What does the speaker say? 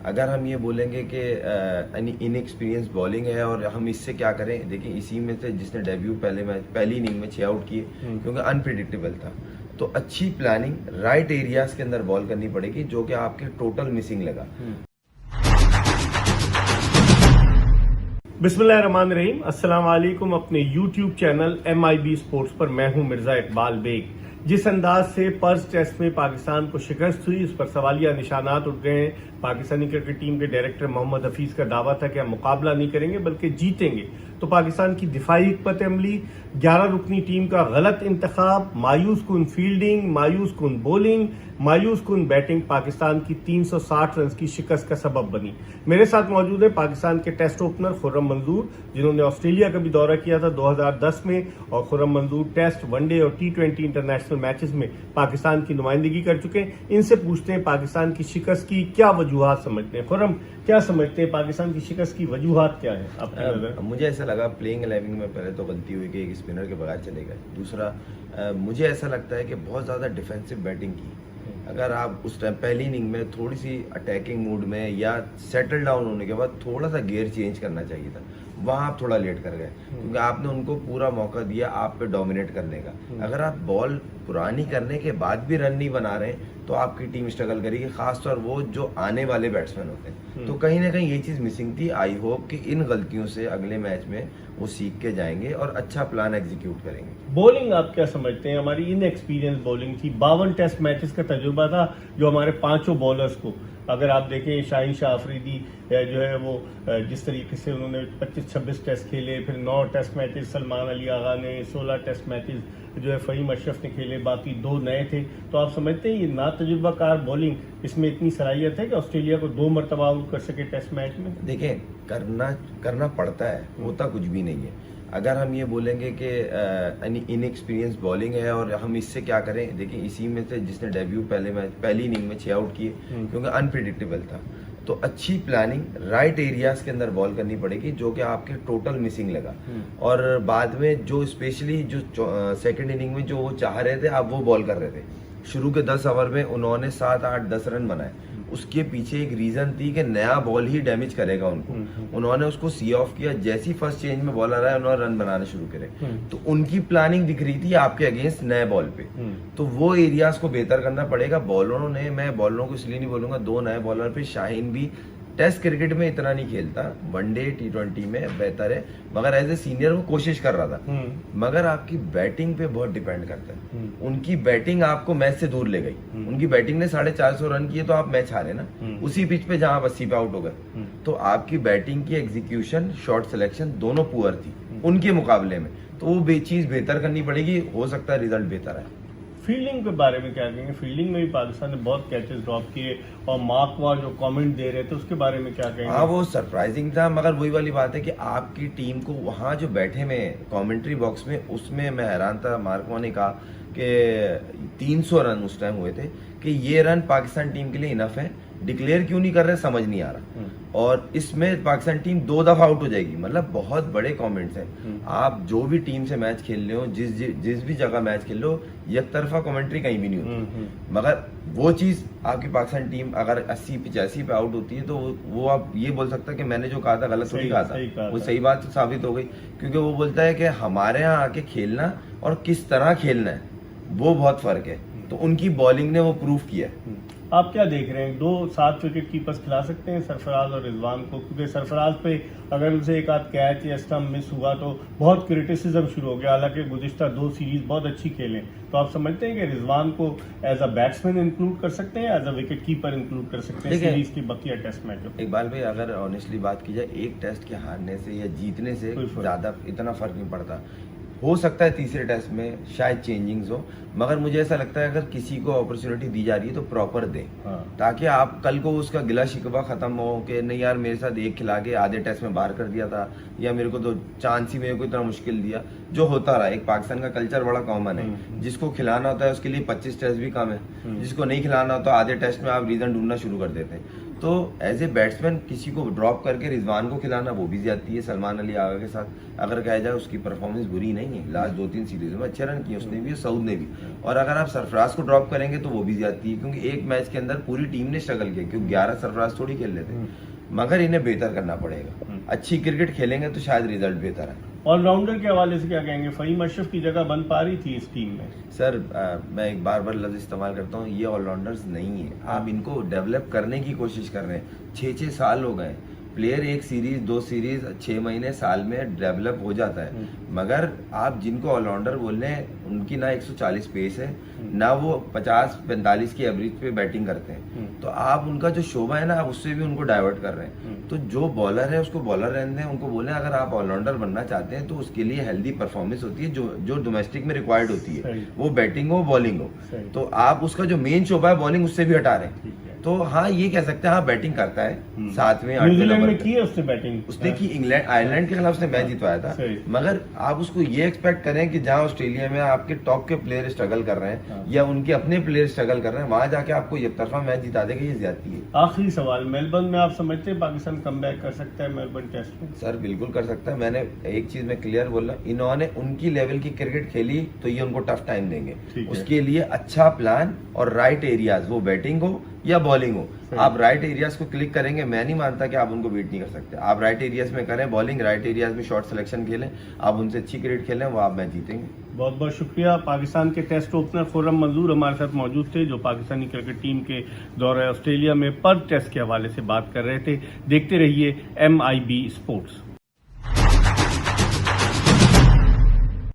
अगर हम ये बोलेंगे कि इनएक्सपीरियंस बॉलिंग है और हम इससे क्या करें, देखिए इसी में से जिसने डेब्यू पहली इनिंग में 6 आउट किए क्योंकि अनप्रिडिक्टेबल था। तो अच्छी प्लानिंग राइट एरियाज के अंदर बॉल करनी पड़ेगी जो कि आपके टोटल मिसिंग लगा। बिस्मिल्लाहिर्रहमानिर्रहीम, अस्सलाम वालेकुम। अपने YouTube चैनल MIB स्पोर्ट्स पर मैं हूं मिर्जा इकबाल बेग। जिस अंदाज से पर्स टेस्ट में पाकिस्तान को शिकस्त हुई, उस पर सवालिया निशानात उठ गए हैं। पाकिस्तानी क्रिकेट टीम के डायरेक्टर मोहम्मद हफीज का दावा था कि हम मुकाबला नहीं करेंगे बल्कि जीतेंगे। तो पाकिस्तान की दिफाई हिकमत अमली, 11 रुकनी टीम का गलत इंतखाब, मायूस कुन फील्डिंग, मायूस कुन बॉलिंग, मायूस कुन बैटिंग पाकिस्तान की 360 रन की शिकस्त का सबब बनी। मेरे साथ मौजूद है पाकिस्तान के टेस्ट ओपनर खुर्रम मंजूर, जिन्होंने ऑस्ट्रेलिया का भी दौरा किया था 2010 में, और खुर्रम मंजूर टेस्ट, वनडे और T20 इंटरनेशनल मैचेस में पाकिस्तान की नुमाइंदगी कर चुके हैं। इनसे पूछते हैं पाकिस्तान की शिकस्त की क्या वजूहात समझते हैं। खुर्रम, क्या समझते हैं पाकिस्तान की शिकस्त की वजूहात क्या है आपकी नजर? मुझे ऐसा लगा प्लेइंग 11 में पहले तो गलती हुई कि एक स्पिनर के बगैर चले गए। दूसरा मुझे ऐसा लगता है कि बहुत ज्यादा डिफेंसिव बैटिंग की। अगर आप उस टाइम पहली इनिंग में थोड़ी सी अटैकिंग मूड में या सेटल डाउन होने के बाद थोड़ा सा गियर चेंज करना चाहिए था, वहां आप थोड़ा लेट कर गए क्योंकि आपने उनको पूरा मौका दिया आप पे डोमिनेट करने का। अगर आप बॉल पुरानी करने के बाद भी रन नहीं बना रहे तो आपकी टीम स्ट्रगल करेगी, खासतौर वो जो आने वाले बैट्समैन होते हैं। तो कहीं ना कहीं ये चीज मिसिंग थी। आई होप कि इन गलतियों से अगले मैच में वो सीख के जाएंगे और अच्छा प्लान एग्जीक्यूट करेंगे। बॉलिंग आप क्या समझते हैं? हमारी इनएक्सपीरियंस बॉलिंग थी। 52 टेस्ट मैचेस का तजुर्बा था जो हमारे पांचों बॉलर्स को, अगर आप देखें शाहीन शाह अफरीदी जो है वो जिस तरीके से उन्होंने 25-26 टेस्ट खेले, फिर 9 टेस्ट मैचेस सलमान अली आगा ने, 16 टेस्ट मैचेस जो है फहीम अशरफ ने खेले, बाकी 2 नए थे। तो आप समझते हैं ये ना तजुर्बाकार बॉलिंग इसमें इतनी सलाहियत है कि ऑस्ट्रेलिया को 2 मरतबा आउट कर सके टेस्ट मैच में? देखिए, करना पड़ता है, होता कुछ भी नहीं है। अगर हम ये बोलेंगे कि इनएक्सपीरियंस बॉलिंग है और हम इससे क्या करें, देखिए इसी में से जिसने डेब्यू पहली इनिंग में 6 आउट किए क्योंकि अनप्रिडिक्टेबल था। तो अच्छी प्लानिंग राइट एरियाज के अंदर बॉल करनी पड़ेगी जो कि आपके टोटल मिसिंग लगा। और बाद में जो स्पेशली जो सेकंड इनिंग में जो वो चाह रहे थे आप वो बॉल कर रहे थे। शुरू के 10 ओवर में उन्होंने 7, 8, 10 रन बनाए। उसके पीछे एक रीजन थी कि नया बॉल ही डैमेज करेगा उनको। उन्होंने उसको सी ऑफ किया, जैसी फर्स्ट चेंज में बॉल आ रहा है उन्होंने रन बनाने शुरू करे। तो उनकी प्लानिंग दिख रही थी आपके अगेंस्ट नए बॉल पे। तो वो एरियाज को बेहतर करना पड़ेगा बॉलरों ने। मैं बॉलरों को इसलिए नहीं बोलूंगा, 2 नए बॉलर पे शाहीन भी टेस्ट क्रिकेट में इतना नहीं खेलता, वनडे T20 में बेहतर है, मगर एज ए सीनियर वो कोशिश कर रहा था। मगर आपकी बैटिंग पे बहुत डिपेंड करता है। उनकी बैटिंग आपको मैच से दूर ले गई। उनकी बैटिंग ने 450 रन किए तो आप मैच हारे ना, उसी पिच पे जहां आप 80 पे आउट हो गए। तो आपकी बैटिंग की एग्जीक्यूशन, शॉट सिलेक्शन दोनों पुअर थी उनके मुकाबले में। तो वो चीज बेहतर करनी पड़ेगी, हो सकता है रिजल्ट बेहतर है। फील्डिंग के बारे में क्या कहेंगे? फील्डिंग में भी पाकिस्तान ने बहुत कैचेस ड्रॉप किए और मार्कवा जो कमेंट दे रहे थे उसके बारे में क्या कहेंगे? हाँ, वो सरप्राइजिंग था, मगर वही वाली बात है कि आपकी टीम को वहां जो बैठे में कमेंट्री बॉक्स में, उसमें मैं हैरान था। मार्कवा ने कहा कि 300 रन उस टाइम हुए थे कि ये रन पाकिस्तान टीम के लिए इनफ है, डिक्लेयर क्यों नहीं कर रहे समझ नहीं आ रहा। और इसमें पाकिस्तान टीम 2 दफा आउट हो जाएगी। मतलब बहुत बड़े कमेंट्स हैं। आप जो भी टीम से मैच खेल रहे हो, जिस भी जगह मैच खेल रहे हो, एक तरफा कमेंट्री कहीं भी नहीं होती। मगर वो चीज आपकी पाकिस्तान टीम अगर 80-85 पे आउट होती है तो वो आप ये बोल सकता है कि मैंने जो कहा था गलत थोड़ी कहा था। वो सही बात साबित हो गई क्योंकि वो बोलता है कि हमारे यहाँ आके खेलना और किस तरह खेलना है वो बहुत फर्क है। तो उनकी बॉलिंग ने वो प्रूफ किया है। आप क्या देख रहे हैं? 2 7 विकेट कीपर्स खिला सकते हैं सरफराज और रिजवान को? क्योंकि सरफराज पे अगर उनसे एक आध कैच या स्टंप मिस हुआ तो बहुत क्रिटिसिज्म शुरू हो गया। हालांकि गुज़िश्ता 2 सीरीज बहुत अच्छी खेले, तो आप समझते हैं कि रिजवान को एज अ बैट्समैन इंक्लूड कर सकते हैं, as a wicket keeper include कर सकते हैं सीरीज की बकिया टेस्ट मैच? इकबाल भाई, अगर ऑनेस्टली बात की जाए, एक टेस्ट के हारने से या जीतने से ज्यादा इतना फर्क नहीं पड़ता। हो सकता है तीसरे टेस्ट में शायद चेंजिंग्स हो, मगर मुझे ऐसा लगता है अगर किसी को अपॉर्चुनिटी दी जा रही है तो प्रॉपर दे। ताकि आप कल को उसका गिला शिकवा खत्म हो कि नहीं यार मेरे साथ एक खिला के आधे टेस्ट में बाहर कर दिया था, या मेरे को तो चांस ही मेरे को इतना मुश्किल दिया, जो होता रहा। एक पाकिस्तान का कल्चर बड़ा कॉमन है, जिसको खिलाना होता है उसके लिए 25 टेस्ट भी कम है, जिसको नहीं खिलाना होता आधे टेस्ट में आप रीजन ढूंढना शुरू कर देते हैं। तो एज ए बैट्समैन किसी को ड्रॉप करके रिजवान को खिलाना वो भी ज्यादती है सलमान अली आगा के साथ। अगर कहा जाए उसकी परफॉर्मेंस बुरी नहीं है, लास्ट 2-3 सीरीज में अच्छे रन किए उसने भी, सऊद ने भी। और अगर आप सरफराज को ड्रॉप करेंगे तो वो भी ज्यादती है, क्योंकि एक मैच के अंदर पूरी टीम ने स्ट्रगल किया, क्योंकि 11 सरफराज थोड़ी खेल लेते। मगर इन्हें बेहतर करना पड़ेगा, अच्छी क्रिकेट खेलेंगे तो शायद रिजल्ट बेहतर है। ऑलराउंडर के हवाले से क्या कहेंगे? फहीम अशरफ की जगह बन पा रही थी इस टीम में? सर मैं एक बार लफ्ज इस्तेमाल करता हूँ, ये ऑलराउंडर्स नहीं है। आप इनको डेवलप करने की कोशिश कर रहे हैं। 6-6 साल हो गए, प्लेयर 1 सीरीज 2 सीरीज 6 महीने साल में डेवलप हो जाता है। मगर आप जिनको ऑलराउंडर बोल रहे हैं उनकी ना 140 पेस है, ना वो 50-45 की एवरेज पे बैटिंग करते हैं। तो आप उनका जो शोभा है ना, आप उससे भी उनको डाइवर्ट कर रहे हैं। तो जो बॉलर है उसको बॉलर रहने दें, उनको बोलें अगर आप ऑलराउंडर बनना चाहते हैं तो उसके लिए हेल्दी परफॉर्मेंस होती है, जो डोमेस्टिक में रिक्वायर्ड होती है, वो बैटिंग हो बॉलिंग हो। तो आप उसका जो मेन शोभा है बॉलिंग, उससे भी हटा रहे हैं। तो हाँ, ये कह सकते हैं हाँ बैटिंग करता है। साथ में न्यूजीलैंड में की है उसने बैटिंग, उसने की इंग्लैंड आयरलैंड के खिलाफ उसने मैच जितवाया था। मगर आप उसको ये एक्सपेक्ट करें कि जहां ऑस्ट्रेलिया में आपके टॉप के प्लेयर स्ट्रगल कर रहे हैं या उनके अपने प्लेयर स्ट्रगल कर रहे हैं, वहां जाके आपको एक तरफा मैच जिता देगा, ये ज्यादती है। आखिरी सवाल, मेलबर्न में आप समझते हैं पाकिस्तान कमबैक कर सकता है मेलबर्न टेस्ट में? सर बिल्कुल कर सकता है। मैंने एक चीज में क्लियर बोला, इन्होंने उनकी लेवल की क्रिकेट खेली तो ये उनको टफ टाइम देंगे। उसके लिए अच्छा प्लान और राइट एरियाज, वो बैटिंग हो या बॉलिंग हो, आप राइट एरियाज को क्लिक करेंगे। मैं नहीं मानता कि आप उनको बीट नहीं कर सकते। आप राइट एरियाज में करें बॉलिंग, राइट एरियाज में शॉर्ट सिलेक्शन खेलें, आप उनसे अच्छी क्रिकेट खेलें, वो आप मैच जीतेंगे। बहुत बहुत शुक्रिया। पाकिस्तान के टेस्ट ओपनर खुर्रम मंजूर हमारे साथ मौजूद थे, जो पाकिस्तानी क्रिकेट टीम के दौरे ऑस्ट्रेलिया में पर्थ टेस्ट के हवाले से बात कर रहे थे। देखते रहिए MIB स्पोर्ट्स।